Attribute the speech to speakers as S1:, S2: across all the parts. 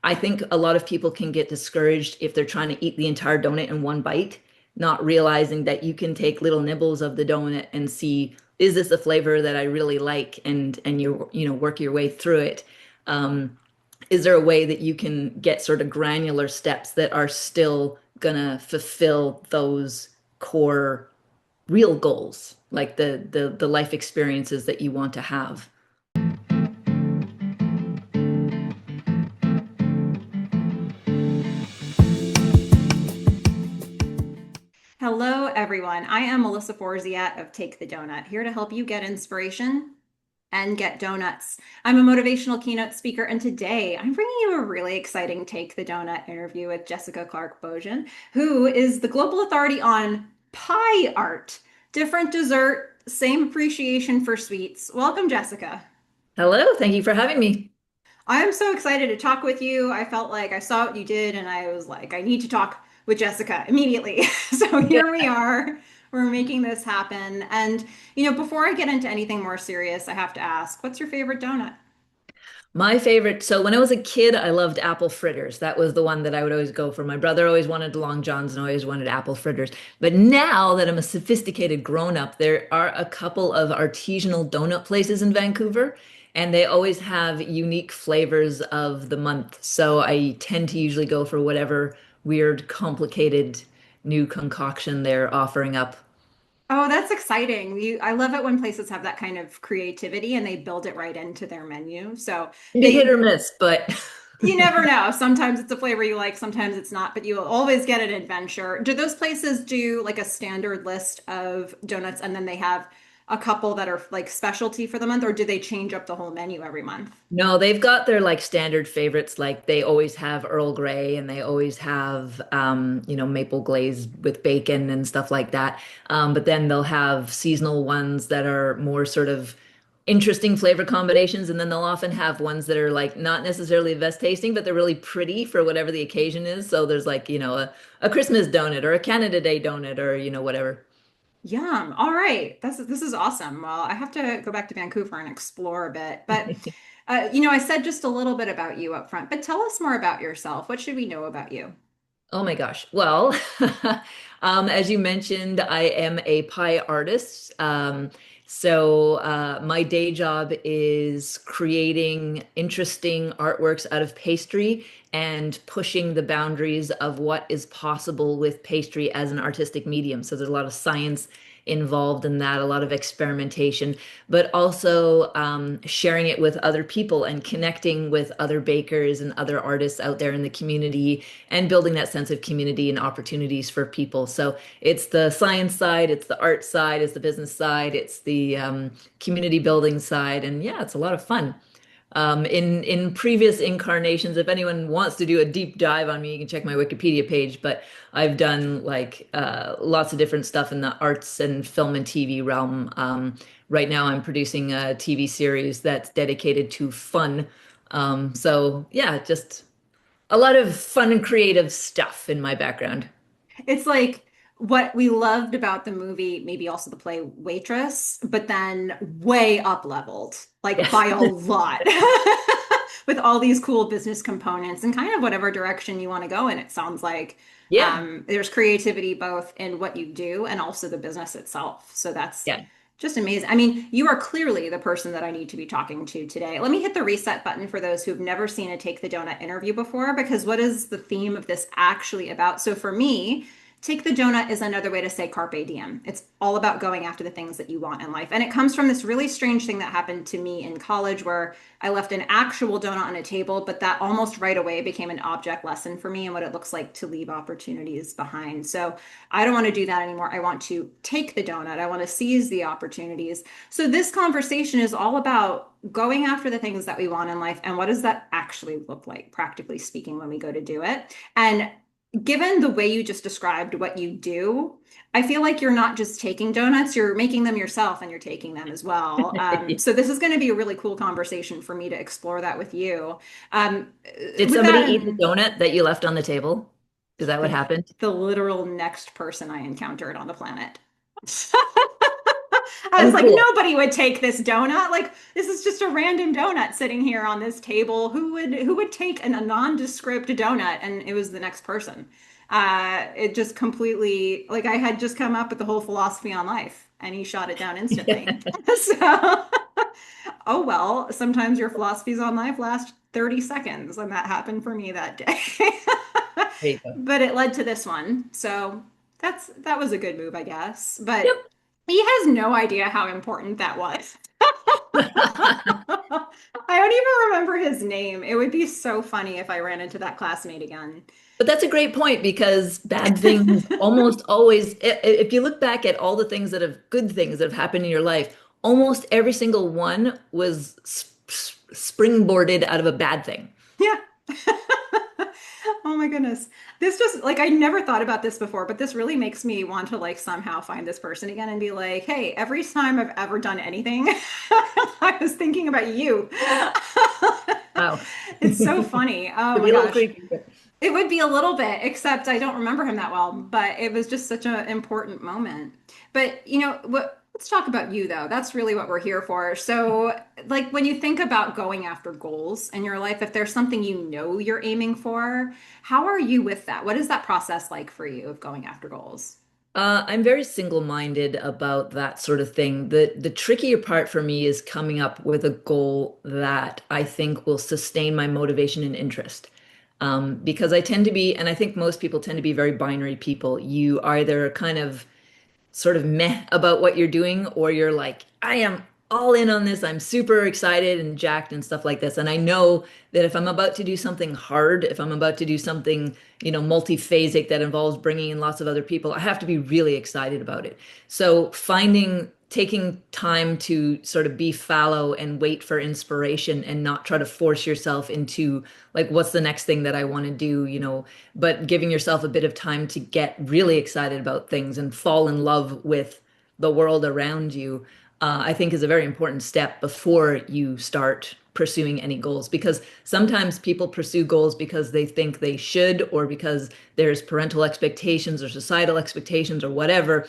S1: I think a lot of people can get discouraged if they're trying to eat the entire donut in one bite, not realizing that you can take little nibbles of the donut and see, is this a flavor that I really like? And you work your way through it. Is there a way that you can get sort of granular steps that are still gonna fulfill those core real goals, like the life experiences that you want to have?
S2: Hello, everyone. I am Melissa Forziat of Take the Doughnut, here to help you get inspiration and get donuts. I'm a motivational keynote speaker, and today I'm bringing you a really exciting Take the Doughnut interview with Jessica Clark-Bojin, who is the global authority on pie art. Different dessert, same appreciation for sweets. Welcome, Jessica.
S1: Hello, thank you for having me.
S2: I am so excited to talk with you. I felt like I saw what you did and I was like, I need to talk with Jessica immediately. So
S1: Yeah.
S2: here we are. We're making this happen. And, before I get into anything more serious, I have to ask, what's your favorite donut?
S1: My favorite, so when I was a kid, I loved apple fritters. That was the one that I would always go for. My brother always wanted Long Johns and always wanted apple fritters. But now that I'm a sophisticated grown-up, there are a couple of artisanal donut places in Vancouver, and they always have unique flavors of the month. So I tend to usually go for whatever weird, complicated new concoction they're offering up.
S2: Oh, that's exciting. I love it when places have that kind of creativity and they build it right into their menu. So
S1: Maybe hit
S2: they
S1: or miss, but
S2: You never know. Sometimes it's a flavor you like, sometimes it's not, but you'll always get an adventure. Do those places do like a standard list of donuts and then they have a couple that are like specialty for the month, or do they change up the whole menu every month?
S1: no, they've got their like standard favorites. Like they always have Earl Grey and they always have maple glaze with bacon and stuff like that. But then they'll have seasonal ones that are more sort of interesting flavor combinations, and then they'll often have ones that are like not necessarily the best tasting, but they're really pretty for whatever the occasion is. So there's like, a Christmas donut or a Canada Day donut or whatever.
S2: Yum. All right. This is awesome. Well, I have to go back to Vancouver and explore a bit. But I said just a little bit about you up front, but tell us more about yourself. What should we know about you?
S1: Oh my gosh. Well, as you mentioned, I am a pie artist. So my day job is creating interesting artworks out of pastry and pushing the boundaries of what is possible with pastry as an artistic medium. So there's a lot of science involved in that, a lot of experimentation, but also sharing it with other people and connecting with other bakers and other artists out there in the community and building that sense of community and opportunities for people. So it's the science side, it's the art side, it's the business side, it's the community building side, and yeah, it's a lot of fun. In previous incarnations, if anyone wants to do a deep dive on me, you can check my Wikipedia page. But I've done like lots of different stuff in the arts and film and TV realm. Right now, I'm producing a TV series that's dedicated to fun. So yeah, just a lot of fun and creative stuff in my background.
S2: It's like what we loved about the movie, maybe also the play Waitress, but then way up leveled, like
S1: Yes.
S2: by a lot, with all these cool business components and kind of whatever direction you want to go in. It sounds like
S1: Yeah.
S2: there's creativity both in what you do and also the business itself. So that's
S1: Yeah.
S2: just amazing. I mean, you are clearly the person that I need to be talking to today. Let me hit the reset button for those who've never seen a Take the Donut interview before, because what is the theme of this actually about? So for me, Take the Donut is another way to say carpe diem. It's all about going after the things that you want in life. And it comes from this really strange thing that happened to me in college where I left an actual donut on a table, but that almost right away became an object lesson for me and what it looks like to leave opportunities behind. So I don't want to do that anymore. I want to take the donut. I want to seize the opportunities. So this conversation is all about going after the things that we want in life and what does that actually look like, practically speaking, when we go to do it. And given the way you just described what you do, I feel like you're not just taking donuts, you're making them yourself and you're taking them as well. So this is going to be a really cool conversation for me to explore that with you. Um,
S1: Did
S2: with
S1: somebody
S2: that
S1: eat the
S2: in
S1: donut that you left on the table? Is that what happened?
S2: the literal next person I encountered on the planet. I was like,
S1: Uncool.
S2: nobody would take this donut. Like, this is just a random donut sitting here on this table. Who would take a nondescript donut? And it was the next person. It just completely like I had just come up with the whole philosophy on life, and he shot it down instantly. So, oh well, sometimes your philosophies on life last 30 seconds, and that happened for me that day.
S1: There you go.
S2: But it led to this one. So that was a good move, I guess. But
S1: Yep.
S2: he has no idea how important that was. I don't even remember his name. It would be so funny if I ran into that classmate again.
S1: But that's a great point because bad things almost always, if you look back at all the things that have, good things that have happened in your life, almost every single one was springboarded out of a bad thing.
S2: Yeah. Oh my goodness. This just like I never thought about this before, but this really makes me want to like somehow find this person again and be like, hey, every time I've ever done anything, I was thinking about you.
S1: Wow.
S2: It's so funny. Oh
S1: It'd be
S2: my
S1: a little
S2: gosh.
S1: creepy. But
S2: It would be a little bit, except I don't remember him that well, but it was just such an important moment. But let's talk about you though. That's really what we're here for. So, like when you think about going after goals in your life, if there's something you know you're aiming for, how are you with that? What is that process like for you of going after goals?
S1: I'm very single-minded about that sort of thing. The trickier part for me is coming up with a goal that I think will sustain my motivation and interest. Because I tend to be, and I think most people tend to be very binary people. You either kind of sort of meh about what you're doing, or you're like, I am all in on this. I'm super excited and jacked and stuff like this. And I know that if I'm about to do something hard, if I'm about to do something, multi-phasic that involves bringing in lots of other people, I have to be really excited about it. So taking time to sort of be fallow and wait for inspiration and not try to force yourself into like, what's the next thing that I want to do, but giving yourself a bit of time to get really excited about things and fall in love with the world around you, I think is a very important step before you start pursuing any goals. Because sometimes people pursue goals because they think they should, or because there's parental expectations or societal expectations or whatever.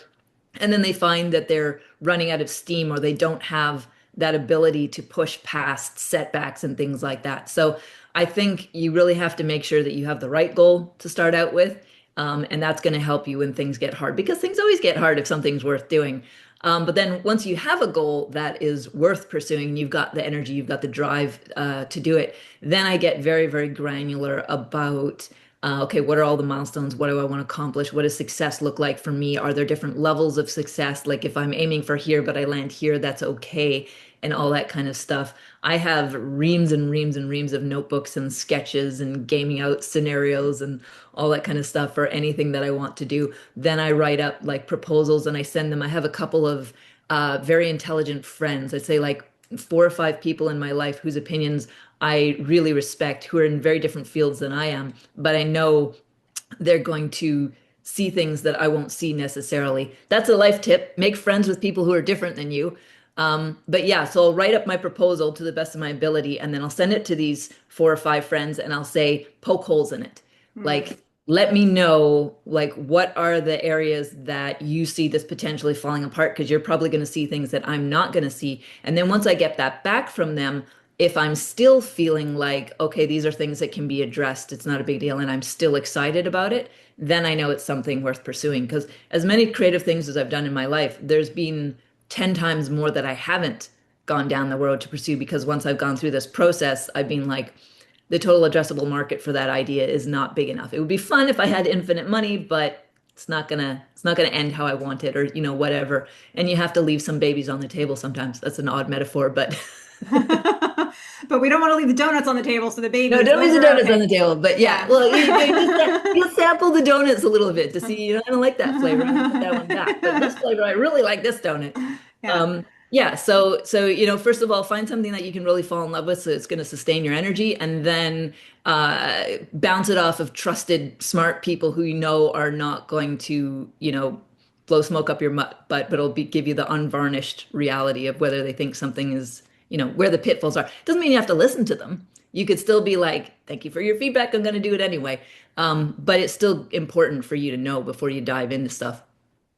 S1: And then they find that they're running out of steam, or they don't have that ability to push past setbacks and things like that. So I think you really have to make sure that you have the right goal to start out with. And that's going to help you when things get hard, because things always get hard if something's worth doing. But then once you have a goal that is worth pursuing, you've got the energy, you've got the drive to do it, then I get very, very granular about okay, what are all the milestones? What do I want to accomplish? What does success look like for me? Are there different levels of success? Like if I'm aiming for here, but I land here, that's okay, and all that kind of stuff. I have reams and reams and reams of notebooks and sketches and gaming out scenarios and all that kind of stuff for anything that I want to do. Then I write up like proposals and I send them. I have a couple of very intelligent friends. I'd say like 4 or 5 people in my life whose opinions I really respect, who are in very different fields than I am, but I know they're going to see things that I won't see necessarily. That's a life tip. Make friends with people who are different than you. But yeah, so I'll write up my proposal to the best of my ability, and then I'll send it to these 4 or 5 friends, and I'll say, poke holes in it.
S2: Hmm.
S1: Like, let me know, like, what are the areas that you see this potentially falling apart? Because you're probably going to see things that I'm not going to see. And then once I get that back from them, if I'm still feeling like, okay, these are things that can be addressed, it's not a big deal, and I'm still excited about it, then I know it's something worth pursuing. Because as many creative things as I've done in my life, there's been 10 times more that I haven't gone down the road to pursue, because once I've gone through this process, I've been like, the total addressable market for that idea is not big enough. It would be fun if I had infinite money, but it's not gonna end how I want it, or whatever. And you have to leave some babies on the table sometimes. That's an odd metaphor, but
S2: But we don't want to leave the donuts on the table, so the
S1: no,
S2: babies,
S1: don't leave
S2: those
S1: the
S2: are
S1: donuts on
S2: okay.
S1: the table. But yeah,
S2: Yeah.
S1: well, you sample the donuts a little bit to see, I don't like that flavor. I'm gonna put that one back. But this flavor, I really like this donut.
S2: Yeah.
S1: Yeah, so first of all, find something that you can really fall in love with, so it's going to sustain your energy, and then bounce it off of trusted, smart people who you know are not going to, blow smoke up your butt, but it'll give you the unvarnished reality of whether they think something is, where the pitfalls are. Doesn't mean you have to listen to them. You could still be like, "Thank you for your feedback. I'm going to do it anyway." But it's still important for you to know before you dive into stuff.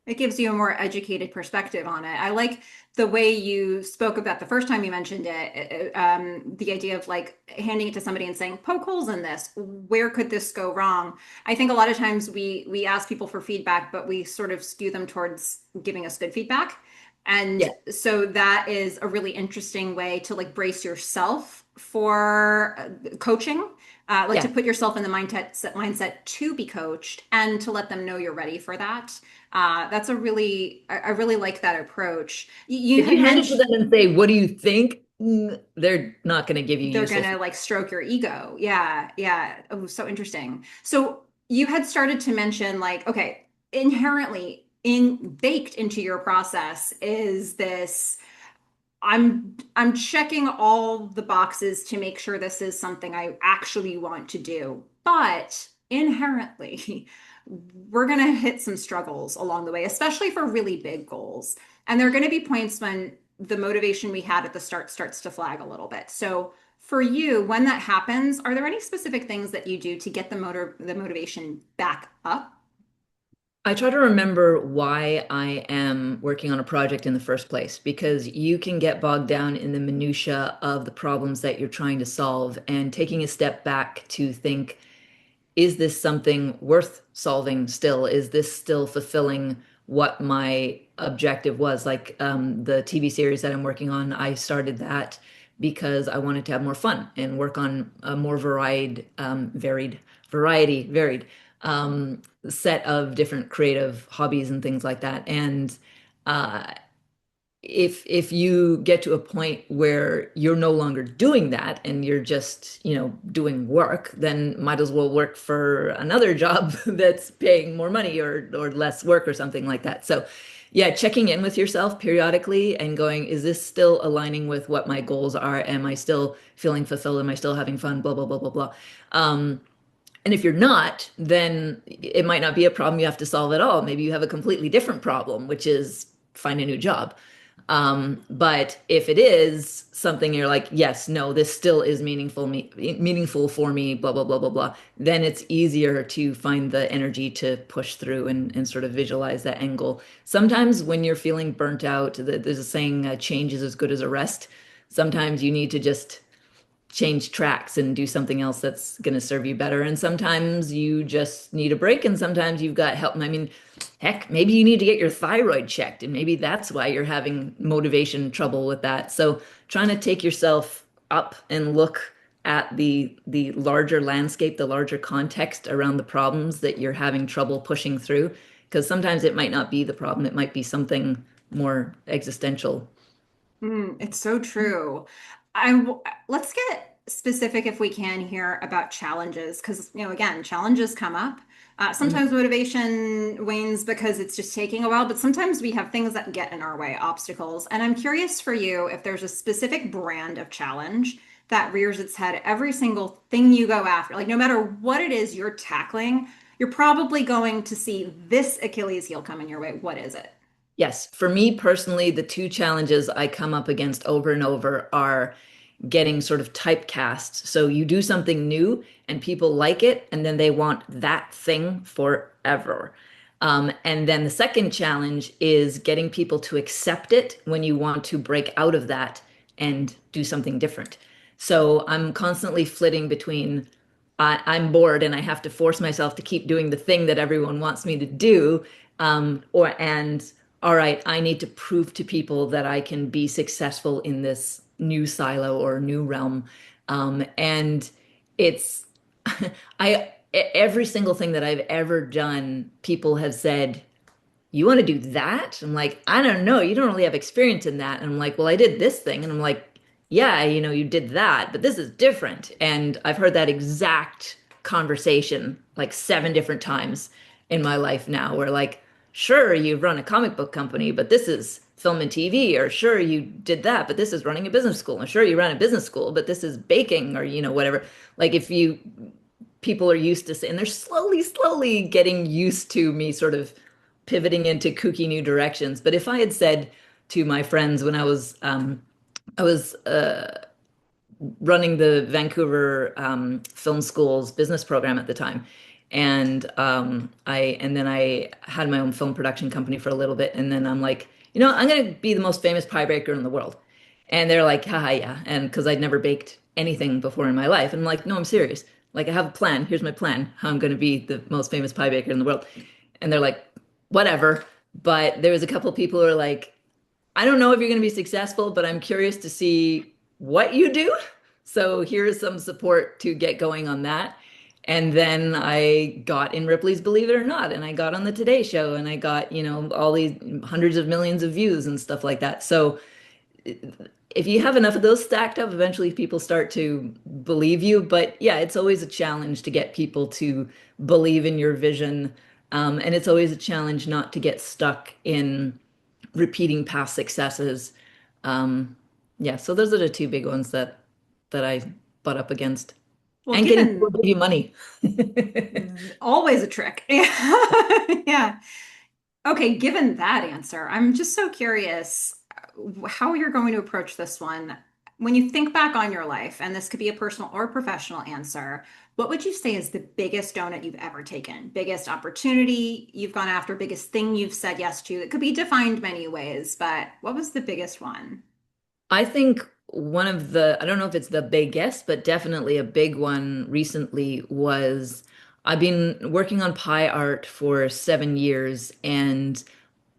S2: It gives you a more educated perspective on it. I like the way you spoke about the first time you mentioned it, the idea of like handing it to somebody and saying, poke holes in this. Where could this go wrong? I think a lot of times we ask people for feedback, but we sort of skew them towards giving us good feedback. And
S1: Yeah,
S2: so that is a really interesting way to like brace yourself for coaching, like to
S1: yeah.
S2: put yourself in the mindset to be coached and to let them know you're ready for that. That's a really, I really like that approach. You
S1: If
S2: had
S1: you hand it to
S2: mentioned
S1: them and say, "What do you think?" They're not going to give you
S2: they're
S1: useful.
S2: gonna like stroke your ego. Yeah, yeah. Oh, so interesting. So you had started to mention like, okay, inherently in baked into your process is this I'm checking all the boxes to make sure this is something I actually want to do. But inherently, we're going to hit some struggles along the way, especially for really big goals. And there are going to be points when the motivation we had at the start starts to flag a little bit. So for you, when that happens, are there any specific things that you do to get the motivation back up?
S1: I try to remember why I am working on a project in the first place because you can get bogged down in the minutia of the problems that you're trying to solve and taking a step back to think, is this something worth solving still? Is this still fulfilling what my objective was? Like the TV series that I'm working on, I started that because I wanted to have more fun and work on a more varied set of different creative hobbies and things like that. And uh, if you get to a point where you're no longer doing that and you're just, doing work, then might as well work for another job that's paying more money or less work or something like that. So, yeah, checking in with yourself periodically and going, is this still aligning with what my goals are? Am I still feeling fulfilled? Am I still having fun? Blah, blah, blah, blah, blah. And if you're not, then it might not be a problem you have to solve at all. Maybe you have a completely different problem, which is find a new job. But if it is something you're like, yes, no, this still is meaningful for me, blah, blah, blah, blah, blah, then it's easier to find the energy to push through and sort of visualize that end goal. Sometimes when you're feeling burnt out, there's a saying, change is as good as a rest. Sometimes you need to just change tracks and do something else that's going to serve you better. And sometimes you just need a break, and sometimes you've got help. I mean, heck, maybe you need to get your thyroid checked, and maybe that's why you're having motivation trouble with that. So trying to take yourself up and look at the larger landscape, the larger context around the problems that you're having trouble pushing through, because sometimes it might not be the problem, it might be something more existential.
S2: It's so true. Let's get specific if we can here about challenges because again challenges come up. Sometimes motivation wanes because it's just taking a while, but sometimes we have things that get in our way, obstacles. And I'm curious for you if there's a specific brand of challenge that rears its head every single thing you go after. Like no matter what it is you're tackling, you're probably going to see this Achilles heel come in your way. What is it?
S1: Yes, for me personally, the two challenges I come up against over and over are getting sort of typecast. So you do something new and people like it, and then they want that thing forever. And then the second challenge is getting people to accept it when you want to break out of that and do something different. So I'm constantly flitting between I'm bored and I have to force myself to keep doing the thing that everyone wants me to do. And all right, I need to prove to people that I can be successful in this new silo or new realm. And it's I every single thing that I've ever done, people have said, you want to do that? I'm like, I don't know. You don't really have experience in that. And I'm like, well, I did this thing. And I'm like, yeah, you did that, but this is different. And I've heard that exact conversation like seven different times in my life now, where like, sure, you run a comic book company, but this is film and TV, or sure, you did that, but this is running a business school. And sure, you ran a business school, but this is baking, or, whatever. Like if you people are used to saying they're slowly getting used to me sort of pivoting into kooky new directions. But if I had said to my friends when I was running the Vancouver Film School's business program at the time, And and then I had my own film production company for a little bit, and then I'm like, you know, I'm gonna be the most famous pie baker in the world. And they're like, haha, yeah. And because I'd never baked anything before in my life. And I'm like, no, I'm serious. Like, I have a plan. Here's my plan, how I'm gonna be the most famous pie baker in the world. And they're like, whatever. But there was a couple of people who are like, I don't know if you're going to be successful, but I'm curious to see what you do. So here's some support to get going on that. And then I got in Ripley's Believe It or Not, and I got on the Today Show, and I got, you know, all these hundreds of millions of views and stuff like that. So if you have enough of those stacked up, eventually people start to believe you. But yeah, it's always a challenge to get people to believe in your vision. And it's always a challenge not to get stuck in repeating past successes. Yeah, so those are the two big ones that I butt up against.
S2: Well,
S1: And getting people
S2: given
S1: to give you money.
S2: always a trick. Yeah. Okay, given that answer, I'm just so curious how you're going to approach this one. When you think back on your life, and this could be a personal or professional answer, what would you say is the biggest donut you've ever taken? Biggest opportunity you've gone after, biggest thing you've said yes to? It could be defined many ways, but what was the biggest one?
S1: I think one of the, I don't know if it's the biggest, but definitely a big one recently was I've been working on pie art for 7 years, and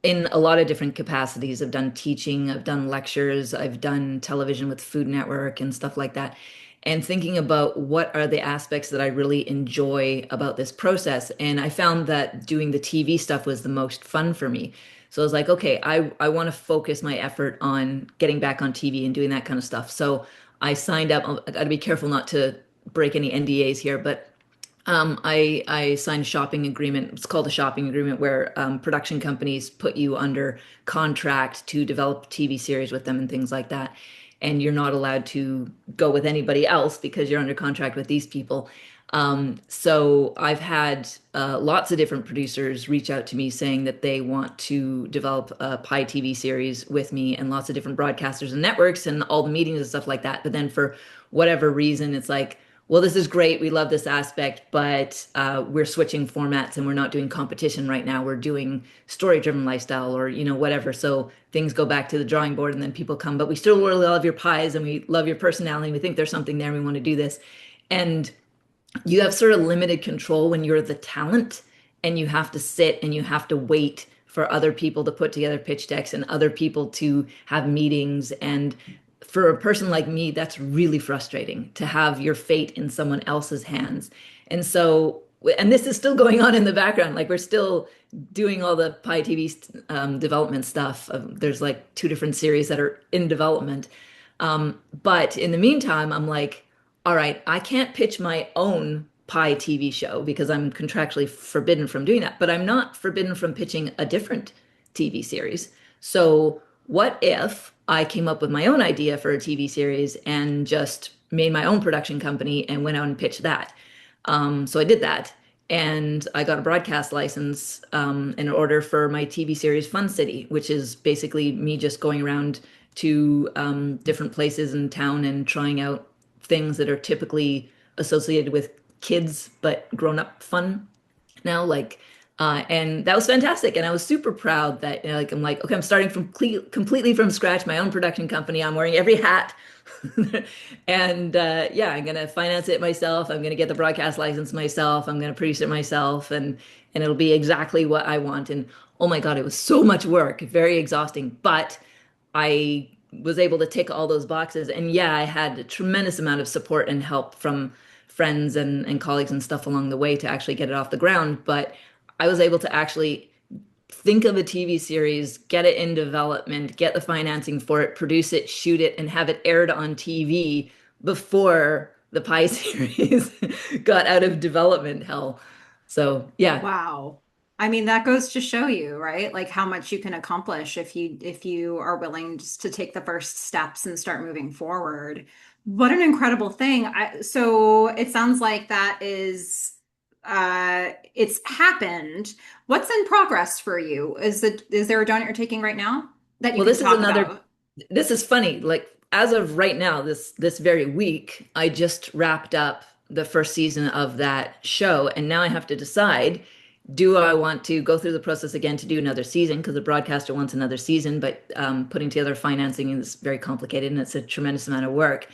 S1: in a lot of different capacities. I've done teaching, I've done lectures, I've done television with Food Network and stuff like that. And thinking about what are the aspects that I really enjoy about this process. And I found that doing the TV stuff was the most fun for me. So I was like, okay, I want to focus my effort on getting back on TV and doing that kind of stuff. So I signed up. I got to be careful not to break any NDAs here, but I signed a shopping agreement. It's called a shopping agreement where production companies put you under contract to develop TV series with them and things like that. And you're not allowed to go with anybody else because you're under contract with these people. So I've had lots of different producers reach out to me saying that they want to develop a Pi TV series with me, and lots of different broadcasters and networks and all the meetings and stuff like that. But then for whatever reason, it's like, well, this is great. We love this aspect, but we're switching formats and we're not doing competition right now. We're doing story-driven lifestyle or, you know, whatever. So things go back to the drawing board and then people come, but we still really love your pies and we love your personality. And we think there's something there and we want to do this. And you have sort of limited control when you're the talent, and you have to sit and you have to wait for other people to put together pitch decks and other people to have meetings. And for a person like me, that's really frustrating to have your fate in someone else's hands. And so, and this is still going on in the background. Like we're still doing all the Pi TV development stuff. There's like two different series that are in development. But in the meantime, I'm like, all right, I can't pitch my own Pi TV show because I'm contractually forbidden from doing that, but I'm not forbidden from pitching a different TV series. So what if I came up with my own idea for a TV series and just made my own production company and went out and pitched that? So I did that, and I got a broadcast license in order for my TV series Fun City, which is basically me just going around to different places in town and trying out things that are typically associated with kids but grown up fun now. Like and that was fantastic, and I was super proud that, you know, like I'm like, okay, I'm starting from completely from scratch, my own production company. I'm wearing every hat. And yeah, I'm gonna finance it myself. I'm gonna get the broadcast license myself. I'm gonna produce it myself, and it'll be exactly what I want. And oh my God, it was so much work, very exhausting, but I was able to tick all those boxes. And yeah, I had a tremendous amount of support and help from friends and colleagues and stuff along the way to actually get it off the ground. But I was able to actually think of a TV series, get it in development, get the financing for it, produce it, shoot it, and have it aired on TV before the Pie series got out of development hell. So yeah.
S2: Wow. I mean, that goes to show you, right? Like how much you can accomplish if you are willing just to take the first steps and start moving forward. What an incredible thing. So it sounds like that is it's happened. What's in progress for you? Is there a donut you're taking right now that you
S1: Well,
S2: can
S1: this is
S2: talk
S1: another,
S2: about?
S1: this is funny. Like as of right now, this very week, I just wrapped up the first season of that show, and now I have to decide, do I want to go through the process again to do another season? Because the broadcaster wants another season, but putting together financing is very complicated and it's a tremendous amount of work.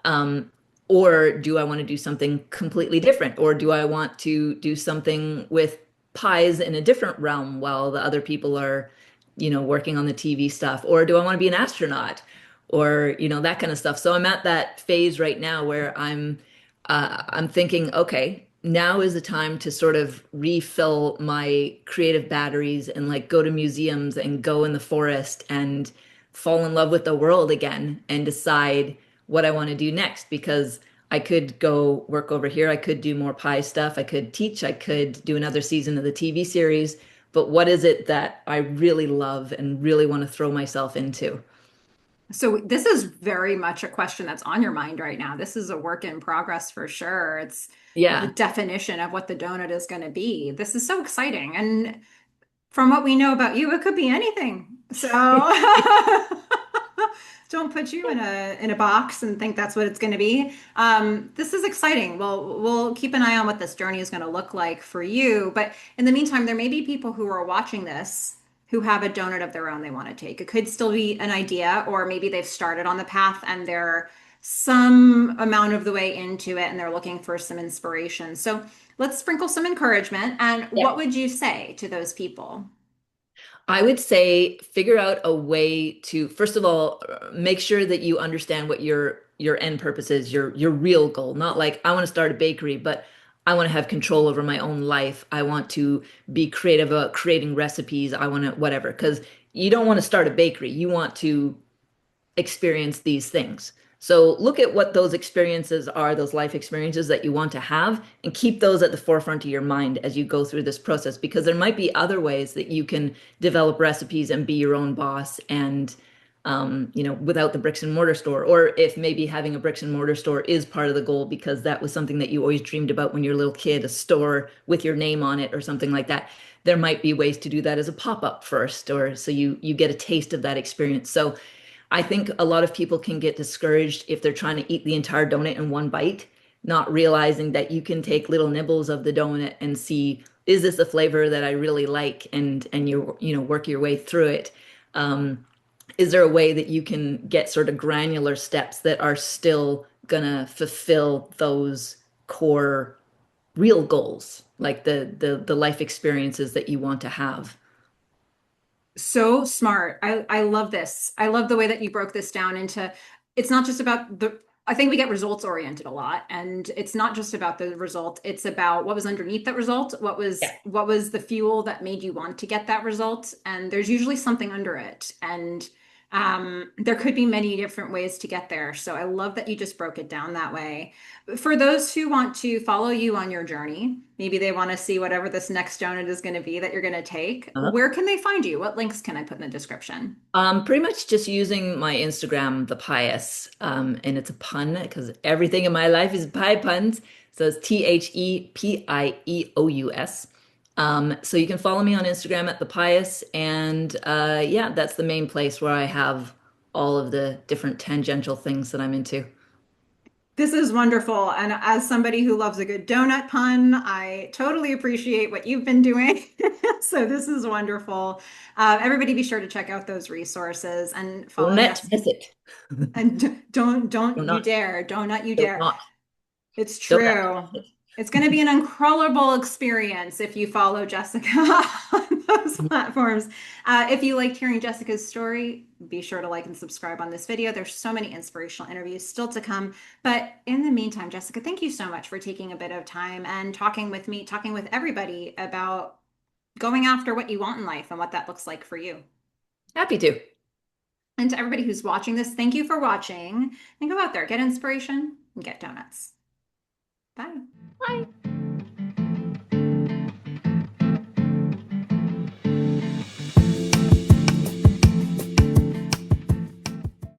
S1: Um, or do I want to do something completely different? Or do I want to do something with pies in a different realm while the other people are, working on the TV stuff? Or do I want to be an astronaut? Or, that kind of stuff. So I'm at that phase right now where I'm thinking, okay, now is the time to sort of refill my creative batteries and like go to museums and go in the forest and fall in love with the world again and decide what I want to do next because I could go work over here. I could do more pie stuff. I could teach. I could do another season of the TV series. But what is it that I really love and really want to throw myself into?
S2: So this is very much a question that's on your mind right now. This is a work in progress for sure. It's the
S1: Yeah.
S2: definition of what the donut is going to be. This is so exciting. And from what we know about you, it could be anything. So don't put you in a box and think that's what it's going to be. This is exciting. Well, we'll keep an eye on what this journey is going to look like for you. But in the meantime, there may be people who are watching this who have a donut of their own they want to take. It could still be an idea, or maybe they've started on the path and they're some amount of the way into it and they're looking for some inspiration. So let's sprinkle some encouragement. And
S1: Yeah.
S2: what would you say to those people?
S1: I would say figure out a way to, first of all, make sure that you understand what your end purpose is, your real goal. Not like I want to start a bakery, but I want to have control over my own life. I want to be creative about creating recipes. I want to whatever. Because you don't want to start a bakery. You want to experience these things. So look at what those experiences are, those life experiences that you want to have, and keep those at the forefront of your mind as you go through this process, because there might be other ways that you can develop recipes and be your own boss and without the bricks and mortar store, or if maybe having a bricks and mortar store is part of the goal because that was something that you always dreamed about when you were a little kid, a store with your name on it or something like that. There might be ways to do that as a pop-up first, or so you get a taste of that experience. So I think a lot of people can get discouraged if they're trying to eat the entire donut in one bite, not realizing that you can take little nibbles of the donut and see, is this a flavor that I really like? And you work your way through it. Is there a way that you can get sort of granular steps that are still gonna fulfill those core real goals, like the life experiences that you want to have?
S2: So smart. I love this. I love the way that you broke this down into it's not just about the I think we get results oriented a lot and it's not just about the result. It's about what was underneath that result, what was the fuel that made you want to get that result and there's usually something under it and there could be many different ways to get there. So I love that you just broke it down that way. For those who want to follow you on your journey, maybe they want to see whatever this next donut is going to be that you're going to take.
S1: Yeah.
S2: Where can they find you? What links can I put in the description?
S1: Pretty much just using my Instagram, the pious, and it's a pun because everything in my life is pie puns. So it's ThePieous. So you can follow me on Instagram at the pious, and yeah, that's the main place where I have all of the different tangential things that I'm into.
S2: This is wonderful. And as somebody who loves a good donut pun, I totally appreciate what you've been doing. So this is wonderful. Everybody be sure to check out those resources and
S1: Don't
S2: follow
S1: let
S2: Jess.
S1: miss it.
S2: And
S1: Do
S2: don't you
S1: not,
S2: dare. Don't you
S1: do
S2: dare.
S1: not,
S2: It's
S1: don't let
S2: true.
S1: miss
S2: It's going to be an incredible experience if you follow Jessica on those
S1: it.
S2: platforms. If you liked hearing Jessica's story, be sure to like and subscribe on this video. There's so many inspirational interviews still to come. But in the meantime, Jessica, thank you so much for taking a bit of time and talking with me, talking with everybody about going after what you want in life and what that looks like for you.
S1: Happy to.
S2: And to everybody who's watching this, thank you for watching and go out there, get inspiration and get donuts. Bye.
S1: Bye.